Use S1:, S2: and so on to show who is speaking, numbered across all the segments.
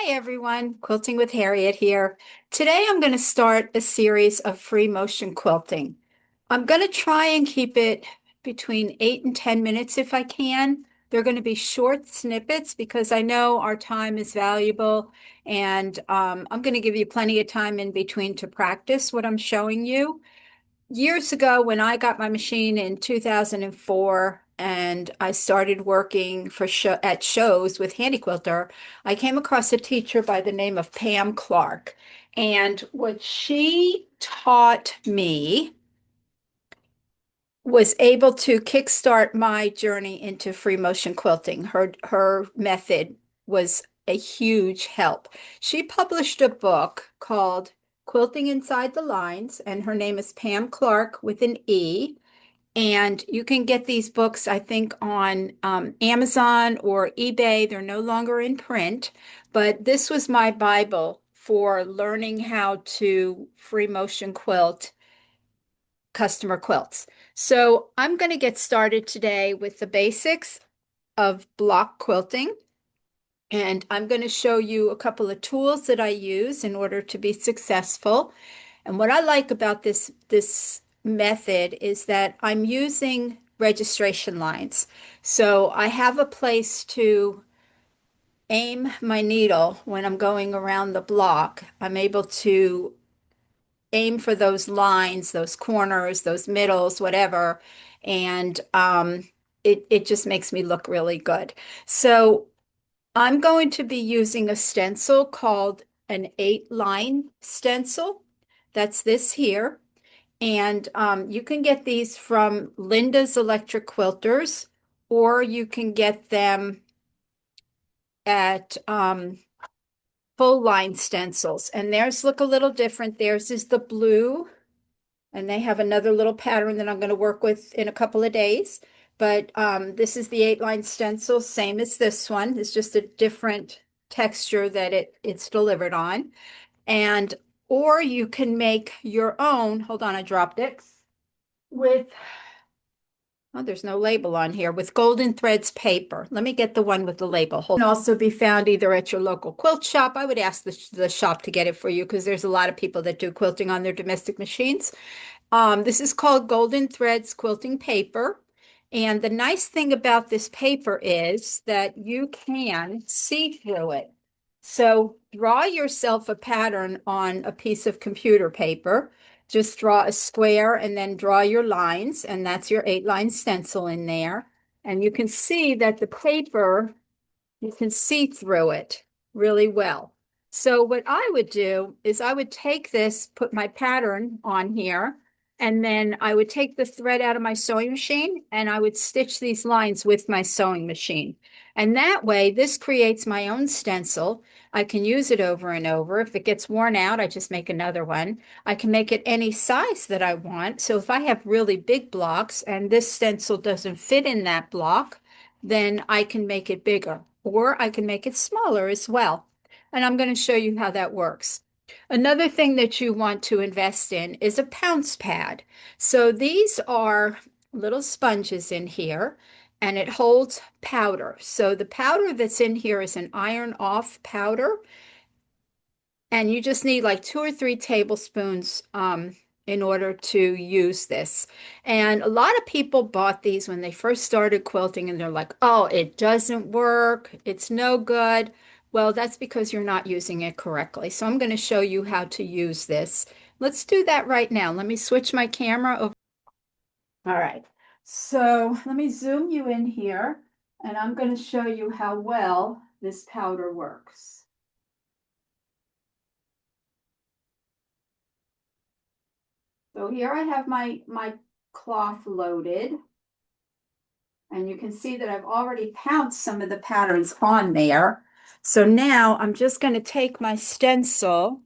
S1: Hi everyone, Quilting with Harriet here. Today I'm going to start a series of free motion quilting. I'm going to try and keep it between 8 and 10 minutes if I can. They're going to be short snippets because I know our time is valuable and I'm going to give you plenty of time in between to practice what I'm showing you. Years ago, when I got my machine in 2004 and I started working at shows with Handy Quilter, I came across a teacher by the name of Pam Clark. And what she taught me was able to kickstart my journey into free motion quilting. Her method was a huge help. She published a book called Quilting Inside the Lines, and her name is Pam Clark with an E. And you can get these books, I think, on Amazon or eBay. They're no longer in print, but this was my Bible for learning how to free motion quilt customer quilts. So I'm going to get started today with the basics of block quilting. And I'm going to show you a couple of tools that I use in order to be successful. And what I like about this method is that I'm using registration lines. So I have a place to aim my needle when I'm going around the block. I'm able to aim for those lines, those corners, those middles, whatever, and it just makes me look really good. So I'm going to be using a stencil called an 8-line stencil. That's this here. And you can get these from Linda's Electric Quilters, or you can get them at full line stencils. And theirs look a little different. Theirs is the blue, and they have another little pattern that I'm going to work with in a couple of days. But this is the 8-line stencil, same as this one. It's just a different texture that it's delivered on. And or you can make your own. Hold on, I dropped it. With Oh, there's no label on here. With Golden Threads paper. Let me get the one with the label. Can also be found either at your local quilt shop. I would ask the shop to get it for you because there's a lot of people that do quilting on their domestic machines. This is called Golden Threads quilting paper. And the nice thing about this paper is that you can see through it. So draw yourself a pattern on a piece of computer paper. Just draw a square and then draw your lines, and that's your 8-line stencil in there. And you can see that the paper, you can see through it really well. So what I would do is I would take this, put my pattern on here, and then I would take the thread out of my sewing machine and I would stitch these lines with my sewing machine. And that way, this creates my own stencil. I can use it over and over. If it gets worn out, I just make another one. I can make it any size that I want. So if I have really big blocks and this stencil doesn't fit in that block, then I can make it bigger, or I can make it smaller as well. And I'm going to show you how that works. Another thing that you want to invest in is a pounce pad. So these are little sponges in here, and it holds powder. So the powder that's in here is an iron off powder, and you just need like 2 or 3 tablespoons in order to use this. And a lot of people bought these when they first started quilting, and they're like, oh, it doesn't work. It's no good. Well, that's because you're not using it correctly. So I'm going to show you how to use this. Let's do that right now. Let me switch my camera over. All right. So let me zoom you in here, and I'm going to show you how well this powder works. So here I have my cloth loaded, and you can see that I've already pounced some of the patterns on there. So now I'm just going to take my stencil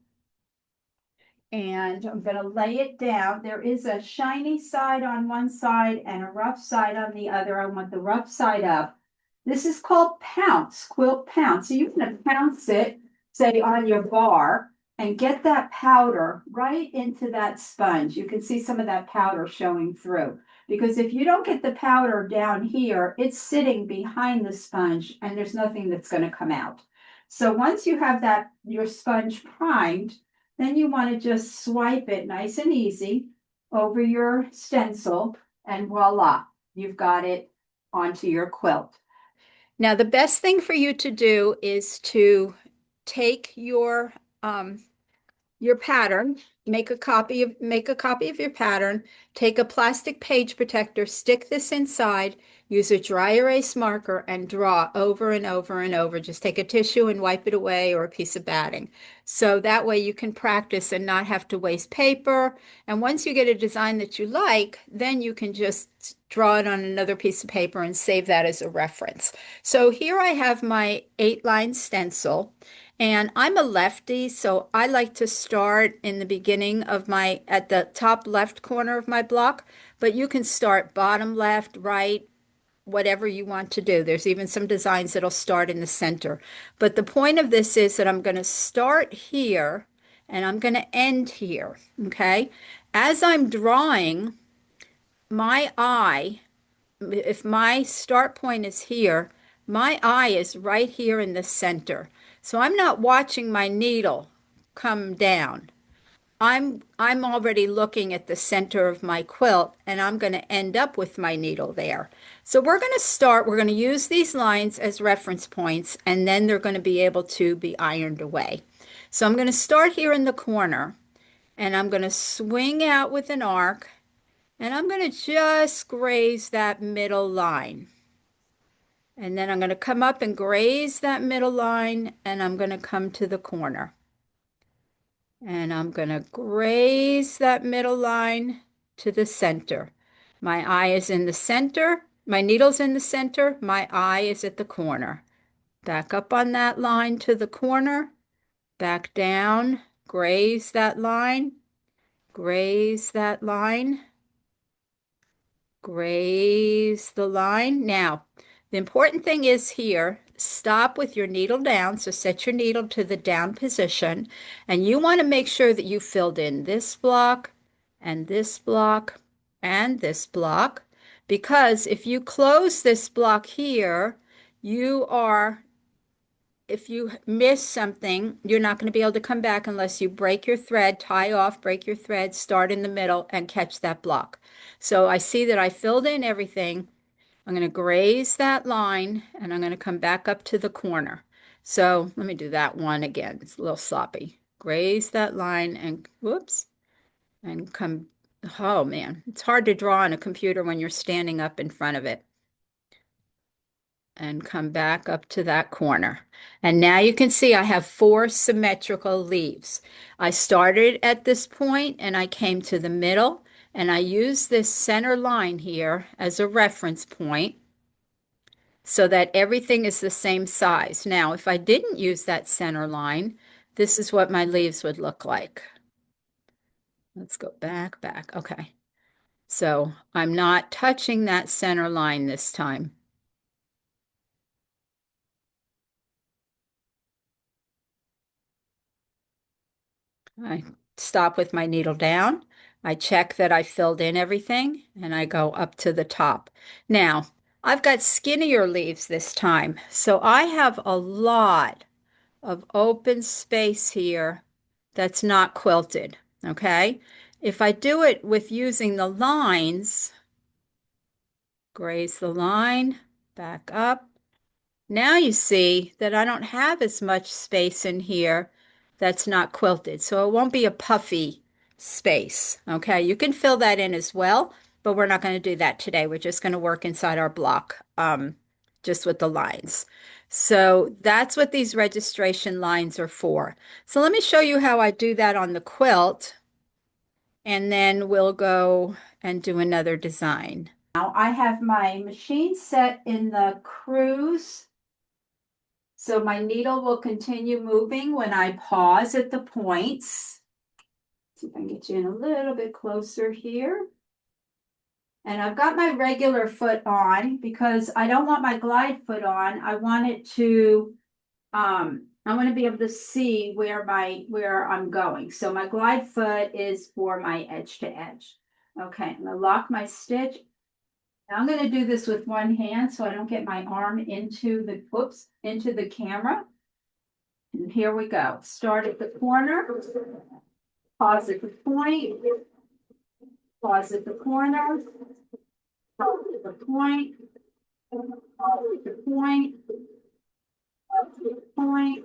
S1: and I'm going to lay it down. There is a shiny side on one side and a rough side on the other. I want the rough side up. This is called pounce, quilt pounce. So you're going to pounce it, say, on your bar and get that powder right into that sponge. You can see some of that powder showing through. Because if you don't get the powder down here, it's sitting behind the sponge and there's nothing that's going to come out. So once you have that, your sponge primed, then you want to just swipe it nice and easy over your stencil, and voila, you've got it onto your quilt. Now, the best thing for you to do is to take your pattern, make a copy of your pattern, take a plastic page protector, stick this inside, use a dry erase marker and draw over and over and over. Just take a tissue and wipe it away, or a piece of batting. So that way you can practice and not have to waste paper. And once you get a design that you like, then you can just draw it on another piece of paper and save that as a reference. So here I have my 8-line stencil. And I'm a lefty, so I like to start in the beginning of at the top left corner of my block, but you can start bottom left, right, whatever you want to do. There's even some designs that'll start in the center. But the point of this is that I'm going to start here and I'm going to end here, okay? As I'm drawing, my eye, if my start point is here, my eye is right here in the center. So I'm not watching my needle come down. I'm already looking at the center of my quilt, and I'm going to end up with my needle there. So we're going to use these lines as reference points, and then they're going to be able to be ironed away. So I'm going to start here in the corner, and I'm going to swing out with an arc, and I'm going to just graze that middle line. And then I'm going to come up and graze that middle line, and I'm going to come to the corner. And I'm going to graze that middle line to the center. My eye is in the center. My needle's in the center. My eye is at the corner. Back up on that line to the corner. Back down. Graze that line. Graze that line. Graze the line. Now, the important thing is here, stop with your needle down. So set your needle to the down position. And you want to make sure that you filled in this block and this block and this block. Because if you close this block here, if you miss something, you're not going to be able to come back unless you break your thread, tie off, break your thread, start in the middle, and catch that block. So I see that I filled in everything. I'm going to graze that line, and I'm going to come back up to the corner. So let me do that one again. It's a little sloppy. Graze that line and whoops, and come. Oh man, it's hard to draw on a computer when you're standing up in front of it. And come back up to that corner. And now you can see I have 4 symmetrical leaves. I started at this point and I came to the middle, and I used this center line here as a reference point so that everything is the same size. Now, if I didn't use that center line, this is what my leaves would look like. Let's go back. Okay. So I'm not touching that center line this time. I stop with my needle down. I check that I filled in everything, and I go up to the top. Now, I've got skinnier leaves this time, so I have a lot of open space here that's not quilted, okay? If I do it with using the lines, graze the line, back up. Now you see that I don't have as much space in here that's not quilted, so it won't be a puffy space, okay? You can fill that in as well, but we're not going to do that today. We're just going to work inside our block, just with the lines. So that's what these registration lines are for. So let me show you how I do that on the quilt, and then we'll go and do another design. Now I have my machine set in the cruise, so my needle will continue moving when I pause at the points. See if I can get you in a little bit closer here. And I've got my regular foot on because I don't want my glide foot on. I want it to, I want to be able to see where I'm going. So my glide foot is for my edge to edge. Okay, I'm gonna lock my stitch. Now I'm gonna do this with one hand so I don't get my arm into the camera. And here we go. Start at the corner, pause at the point, pause at the corner, pause at the point, pause at the point, pause at the point,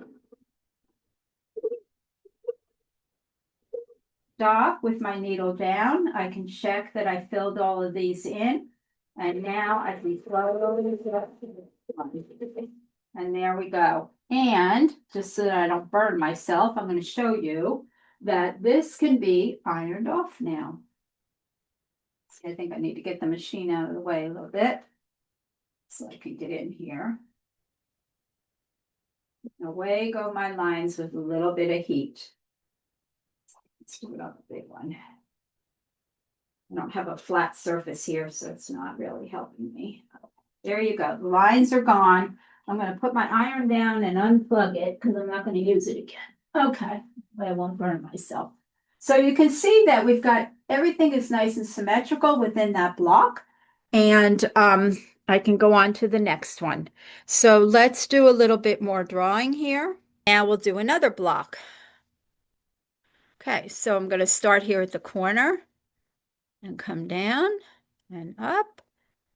S1: stop with my needle down. I can check that I filled all of these in. And now I can slowly up to the front. And there we go. And just so that I don't burn myself, I'm going to show you that this can be ironed off now. So I think I need to get the machine out of the way a little bit so I can get in here. Away go my lines with a little bit of heat. Let's do it on the big one. I don't have a flat surface here, so it's not really helping me. There you go. The lines are gone. I'm going to put my iron down and unplug it because I'm not going to use it again. Okay, but I won't burn myself. So you can see that we've got everything is nice and symmetrical within that block. And I can go on to the next one. So let's do a little bit more drawing here. Now we'll do another block. Okay, so I'm going to start here at the corner and come down and up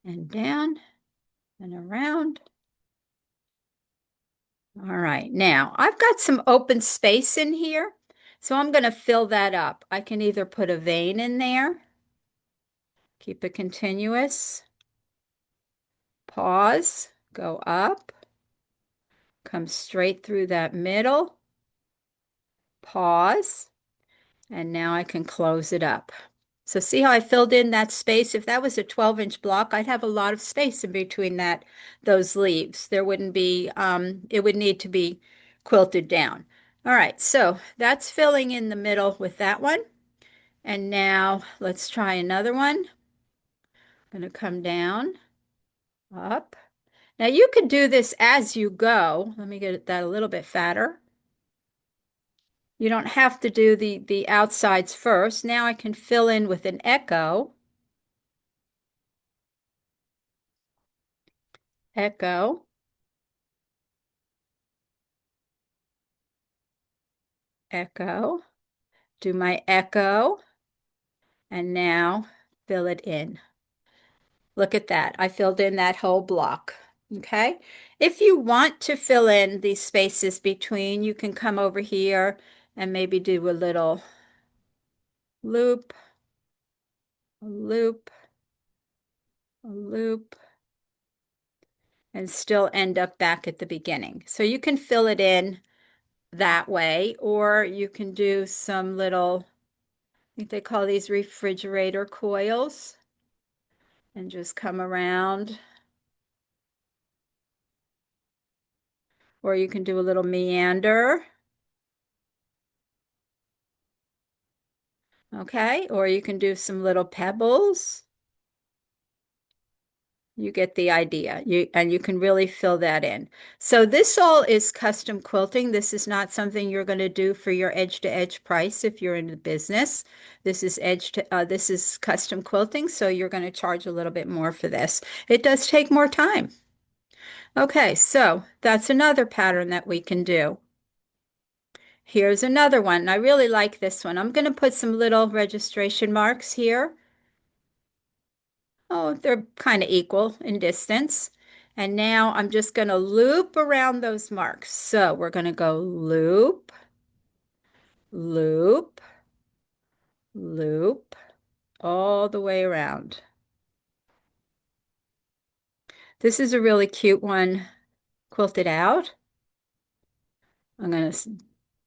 S1: and down and around. All right, now I've got some open space in here, so I'm going to fill that up. I can either put a vein in there, keep it continuous, pause, go up, come straight through that middle, pause, and now I can close it up. So see how I filled in that space? If that was a 12-inch block, I'd have a lot of space in between those leaves. There wouldn't be, it would need to be quilted down. All right, so that's filling in the middle with that one. And now let's try another one. I'm going to come down, up. Now you could do this as you go. Let me get that a little bit fatter. You don't have to do the outsides first. Now I can fill in with an echo. Echo. Echo. Do my echo. And now fill it in. Look at that. I filled in that whole block. Okay. If you want to fill in these spaces between, you can come over here and maybe do a little loop, a loop, a loop, and still end up back at the beginning. So you can fill it in that way, or you can do some little, I think they call these refrigerator coils, and just come around. Or you can do a little meander. Okay, or you can do some little pebbles. You get the idea. You can really fill that in. So this all is custom quilting. This is not something you're going to do for your edge-to-edge price if you're in the business. This is this is custom quilting, so you're going to charge a little bit more for this. It does take more time. Okay, so that's another pattern that we can do. Here's another one. I really like this one. I'm going to put some little registration marks here. Oh, they're kind of equal in distance. And now I'm just going to loop around those marks. So we're going to go loop, loop, loop, all the way around. This is a really cute one quilted out. I'm going to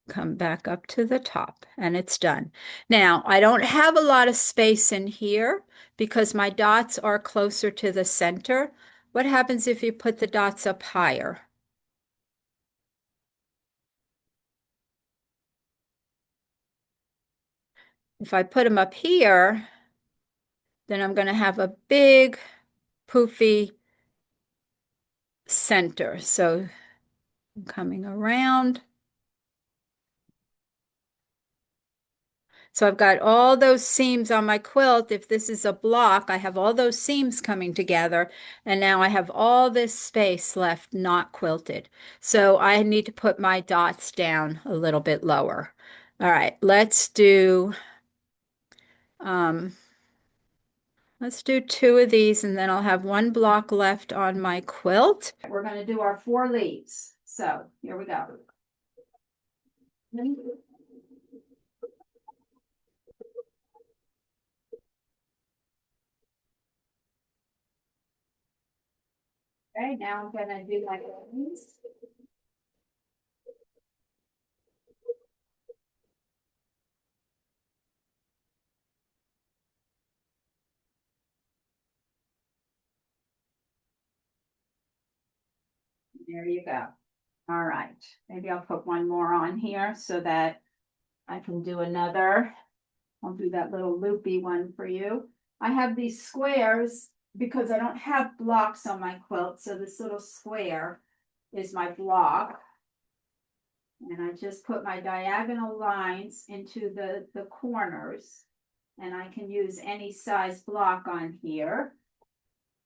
S1: come back up to the top and it's done. Now, I don't have a lot of space in here because my dots are closer to the center. What happens if you put the dots up higher? If I put them up here, then I'm going to have a big poofy center. So I'm coming around. So I've got all those seams on my quilt. If this is a block, I have all those seams coming together, and now I have all this space left not quilted. So I need to put my dots down a little bit lower. All right, um, let's do two of these, and then I'll have one block left on my quilt. We're going to do our 4 leaves. So here we go. Okay, now I'm going to do my leaves. There you go. All right, maybe I'll put one more on here so that I can do another. I'll do that little loopy one for you. I have these squares because I don't have blocks on my quilt, so this little square is my block. And I just put my diagonal lines into the corners, and I can use any size block on here.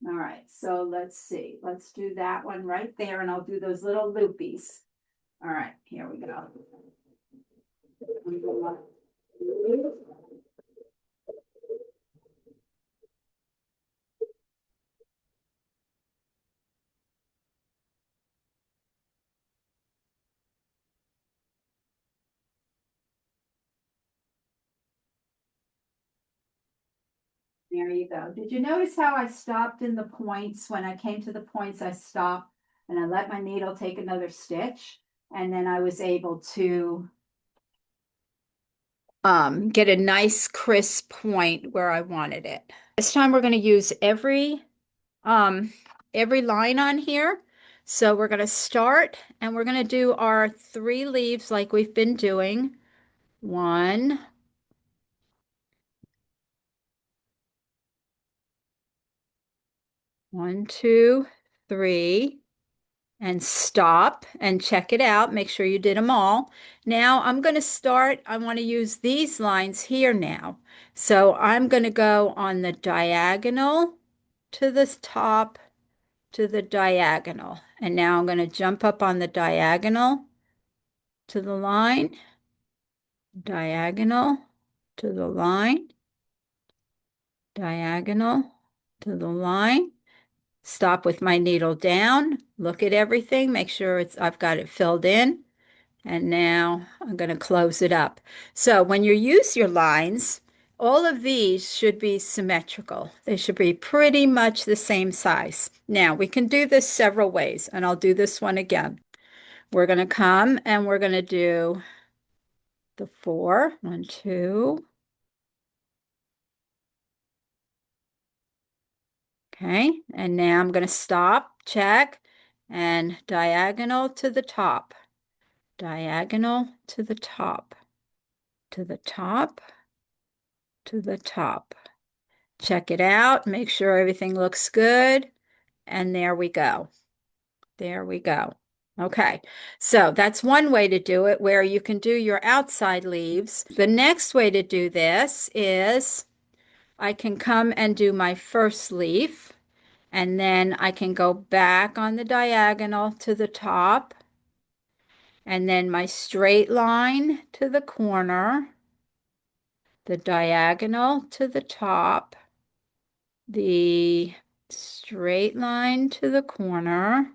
S1: All right, so let's see. Let's do that one right there, and I'll do those little loopies. All right, here we go. There you go. Did you notice how I stopped in the points? When I came to the points, I stopped and I let my needle take another stitch. And then I was able to get a nice crisp point where I wanted it. This time we're going to use every line on here. So we're going to start and we're going to do our 3 leaves like we've been doing. 1, 1, 2, 3, and stop and check it out. Make sure you did them all. Now I'm going to start. I want to use these lines here now. So I'm going to go on the diagonal to the top to the diagonal. And now I'm going to jump up on the diagonal to the line, diagonal to the line, diagonal to the line. Stop with my needle down, look at everything, make sure I've got it filled in. And now I'm going to close it up. So when you use your lines, all of these should be symmetrical. They should be pretty much the same size. Now we can do this several ways, and I'll do this one again. We're going to come and we're going to do the 4, 1, 2. Okay, and now I'm going to stop, check, and diagonal to the top, diagonal to the top, to the top, to the top. Check it out, make sure everything looks good, and there we go. There we go. Okay, so that's one way to do it, where you can do your outside leaves. The next way to do this is I can come and do my first leaf, and then I can go back on the diagonal to the top, and then my straight line to the corner, the diagonal to the top, the straight line to the corner.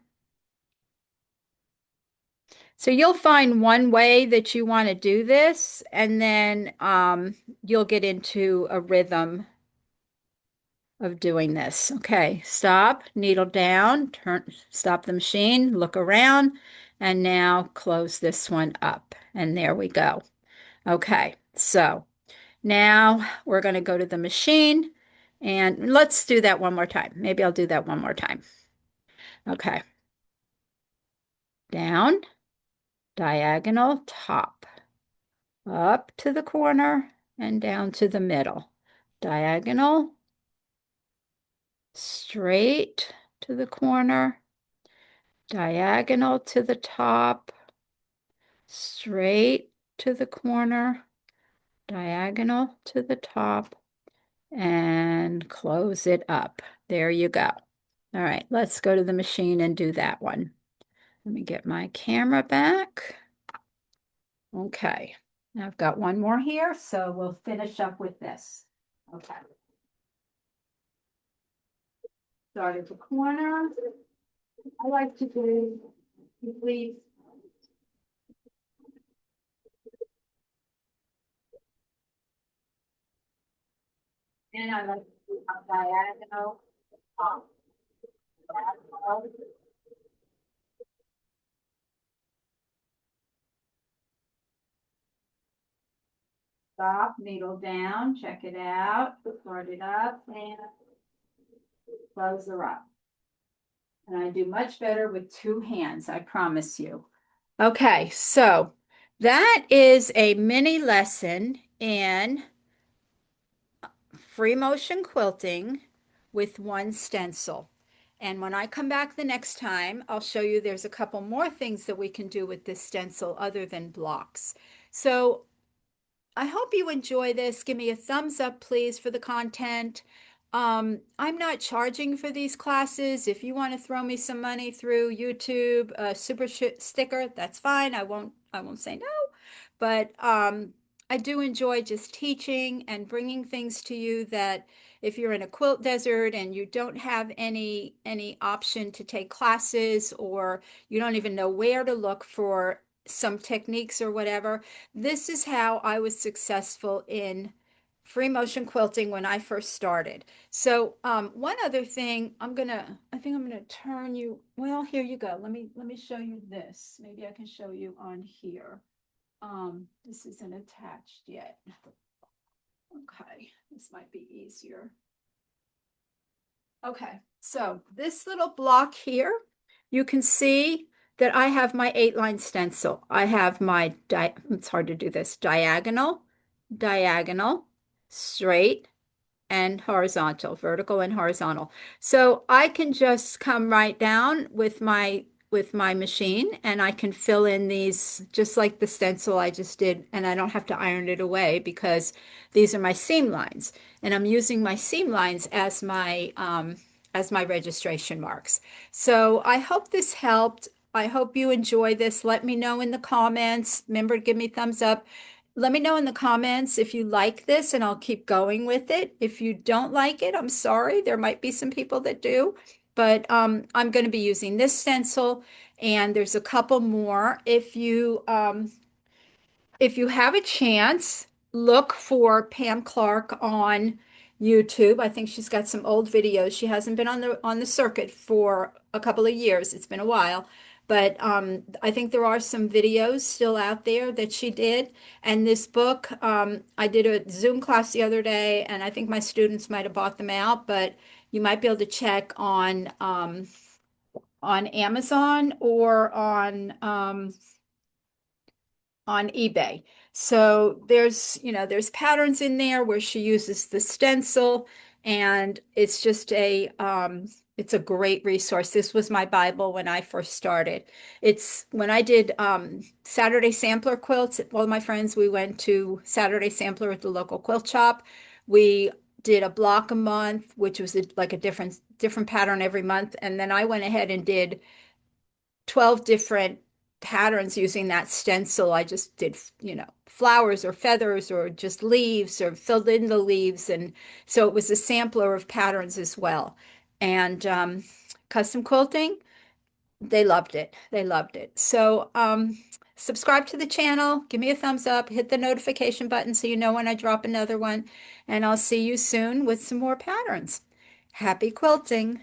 S1: So you'll find one way that you want to do this, and then you'll get into a rhythm of doing this. Okay, stop, needle down, turn, stop the machine, look around, and now close this one up. And there we go. Okay, so now we're going to go to the machine, and let's do that one more time. Maybe I'll do that one more time. Okay, down, diagonal, top, up to the corner, and down to the middle. Diagonal, straight to the corner, diagonal to the top, straight to the corner, diagonal to the top and close it up. There you go. All right, let's go to the machine and do that one. Let me get my camera back. Okay, now I've got one more here, so we'll finish up with this. Okay. Start at the corner. I like to do complete. And I like to do a diagonal top. Diagonal. Stop, needle down, check it out, start it up, and close her up. And I do much better with two hands, I promise you. Okay, so that is a mini lesson in free motion quilting with one stencil. And when I come back the next time, I'll show you there's a couple more things that we can do with this stencil other than blocks. So I hope you enjoy this. Give me a thumbs up, please, for the content. I'm not charging for these classes. If you want to throw me some money through YouTube, super sticker, that's fine. I won't say no. But I do enjoy just teaching and bringing things to you that if you're in a quilt desert and you don't have any option to take classes or you don't even know where to look for some techniques or whatever, this is how I was successful in free motion quilting when I first started. So one other thing, I think I'm gonna turn you, well, here you go. Let me show you this. Maybe I can show you on here. This isn't attached yet. Okay, this might be easier. Okay, so this little block here, you can see that I have my 8-line stencil. I have my, it's hard to do this, diagonal, diagonal, straight, and horizontal, vertical and horizontal. So I can just come right down with my machine and I can fill in these just like the stencil I just did, and I don't have to iron it away because these are my seam lines and I'm using my seam lines as my registration marks. So I hope this helped. I hope you enjoy this. Let me know in the comments. Remember to give me thumbs up. Let me know in the comments if you like this and I'll keep going with it. If you don't like it, I'm sorry. There might be some people that do, but I'm going to be using this stencil and there's a couple more. If you have a chance, look for Pam Clark on YouTube. I think she's got some old videos. She hasn't been on the circuit for a couple of years. It's been a while. But I think there are some videos still out there that she did. And this book, I did a Zoom class the other day, and I think my students might have bought them out, but you might be able to check on Amazon or on eBay. So there's patterns in there where she uses the stencil and it's a great resource. This was my Bible when I first started. It's when I did Saturday sampler quilts. All of my friends, we went to Saturday sampler at the local quilt shop. We did a block a month, which was like a different pattern every month. And then I went ahead and did 12 different patterns using that stencil. I just did, flowers or feathers or just leaves or filled in the leaves. And so it was a sampler of patterns as well. And custom quilting, they loved it. They loved it. So subscribe to the channel, give me a thumbs up, hit the notification button so you know when I drop another one. And I'll see you soon with some more patterns. Happy quilting.